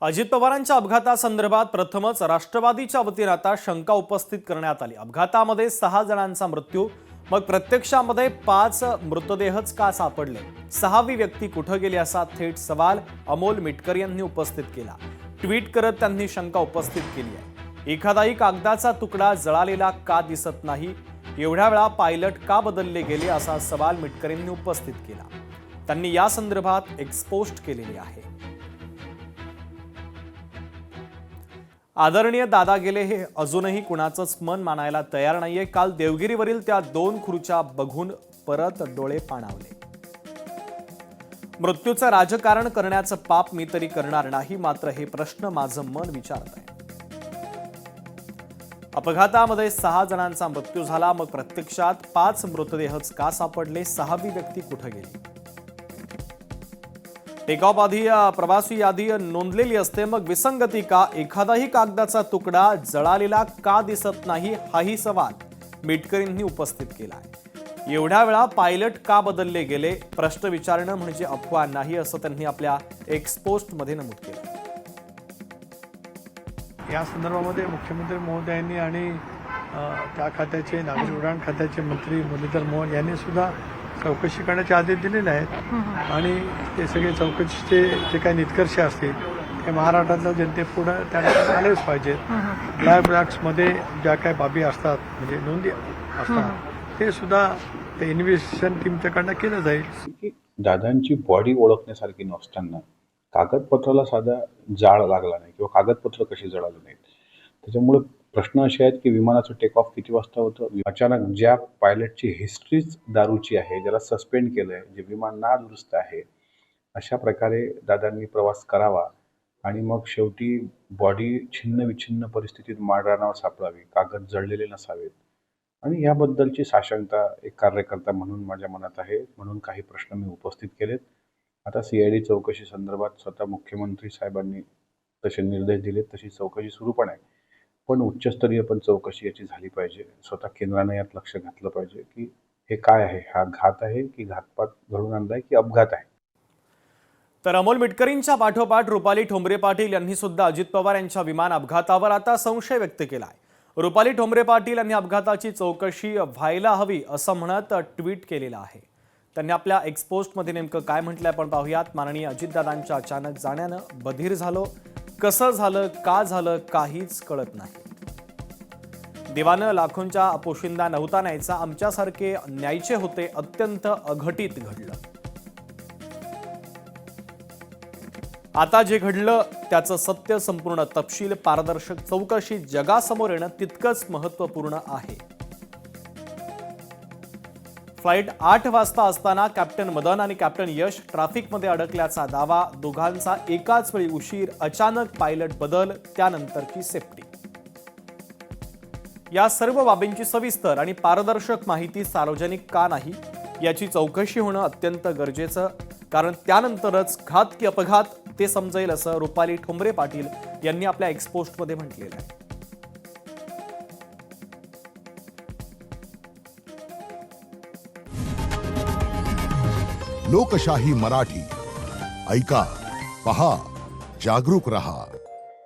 अजित पवारांच्या अपघातासंदर्भात प्रथमच राष्ट्रवादीच्या वतीने आता शंका उपस्थित करण्यात आली। अपघातामध्ये 6 जणांचा मृत्यू, मग प्रत्यक्षामध्ये 5 मृतदेहच का सापडले? 6वी व्यक्ती कुठे गेली असा थेट सवाल अमोल मिटकर यांनी उपस्थित केला। ट्विट करत त्यांनी शंका उपस्थित केली आहे। एखादाही कागदाचा तुकडा जळालेला का दिसत नाही? एवढ्या वेळा पायलट का बदलले गेले असा सवाल मिटकर यांनी उपस्थित केला। त्यांनी या संदर्भात एक्सपोस्ट केलेली आहे। आदरणीय दादा गेले हे अजूनही कुणाचंच मन मानायला तयार नाहीये। काल देवगिरीवरील त्या 2 खुर्च्या बघून परत डोळे पाणावले। मृत्यूचं राजकारण करण्याचं पाप मी तरी करणार नाही, मात्र हे प्रश्न माझं मन विचारत आहे। अपघातामध्ये 6 जणांचा मृत्यू झाला, मग प्रत्यक्षात 5 मृतदेहच का सापडले? 6वी व्यक्ती कुठे गेली? टेकऑफ आधी प्रवासी यादी नोंदलेली असते, मग विसंगती का? एखादाही कागदाचा तुकडा जळालेला का दिसत नाही? हाही सवाल मिटकरींनी उपस्थित केला आहे। एवढ्या वेळा पायलट का बदलले गेले? प्रश्न विचारणं म्हणजे अफवा नाही, असं त्यांनी आपल्या एक्सपोस्ट मध्ये नमूद केलं। या संदर्भामध्ये मुख्यमंत्री महोदयांनी आणि त्या खात्याचे नागरी उड्डाण खात्याचे मंत्री मुरलीधर मोहोळ यांनी सुद्धा चौकशी करण्याचे आदेश दिलेले आहेत आणि ते सगळे चौकशीचे जे काही निष्कर्ष असतील ते महाराष्ट्रातल्या जनतेपुढे त्यांना आलेच पाहिजेत। ब्लॅक बॉक्समध्ये ज्या काही बाबी असतात, म्हणजे नोंदी असतात, ते सुद्धा ते इन्व्हेस्टिगेशन टीमच्याकडनं केलं जाईल। दादांची बॉडी ओळखण्यासारखी नसताना कागदपत्राला साधा जाळ लागला नाही किंवा कागदपत्र कशी जळाली नाहीत, त्याच्यामुळे प्रश्न असे आहेत की विमानाचं टेक ऑफ किती वाजता होतं? अचानक ज्या पायलटची हिस्ट्रीच दारूची आहे, ज्याला सस्पेंड केलंय, जे विमान नादुरुस्त आहे, अशा प्रकारे दादांनी प्रवास करावा आणि मग शेवटी बॉडी छिन्न विछिन्न परिस्थितीत माळरानावर सापडावी, कागद जळलेले नसावेत, आणि याबद्दलची साशंकता एक कार्यकर्ता म्हणून माझ्या मनात आहे। म्हणून काही प्रश्न मी उपस्थित केलेत। आता CID चौकशी संदर्भात स्वतः मुख्यमंत्री साहेबांनी तसे निर्देश दिलेत, तशी चौकशी सुरू पण आहे, पण उच्चस्तरीय पण चौकशी याची झाली पाहिजे। स्वतः केंद्राने यात लक्ष घातलं पाहिजे की हे काय आहे, हा घात आहे की घातपात घडून आणलाय की अपघात आहे। तर अमोल मिटकरींच्या पाठोपाठ रुपाली ठोंबरे पाटील यांनी सुद्धा अजित पवार यांच्या विमान अपघातावर आता संशय व्यक्त केला आहे। रुपाली ठोंबरे पाटील यांनी अपघाताची चौकशी व्हायला हवी असं म्हणत ट्विट केलेलं आहे। त्यांनी आपल्या एक्सपोस्टमध्ये नेमकं काय म्हटलंय आपण पाहूयात। माननीय अजितदादांच्या अचानक जाण्यानं बधीर झालो, कसं झालं, का झालं, काहीच कळत नाही। देवानं लाखोंच्या पोशिंदा नव्हता न्यायचा, आमच्यासारखे न्यायचे होते, अत्यंत अघटित घडलं। आता जे घडलं त्याचं सत्य, संपूर्ण तपशील, पारदर्शक चौकशी जगासमोर येणं तितकंच महत्त्वपूर्ण आहे। फ्लाइट 8 वाजता असताना कॅप्टन मदन आणि कॅप्टन यश ट्रॅफिकमध्ये अडकल्याचा दावा, दोघांचा एकाच वेळी उशीर, अचानक पायलट बदल, त्यानंतरची सेफ्टी। या सर्व बाबींची सविस्तर आणि पारदर्शक माहिती सार्वजनिक का नाही याची चौकशी होणं अत्यंत गरजेचं, कारण त्यानंतरच घात की अपघात ते समजेल, असं रुपाली ठोंबरे पाटील यांनी आपल्या एक्सपोस्टमध्ये म्हटलेलं आहे। लोकशाही मराठी ऐका, पहा, जागरूक रहा।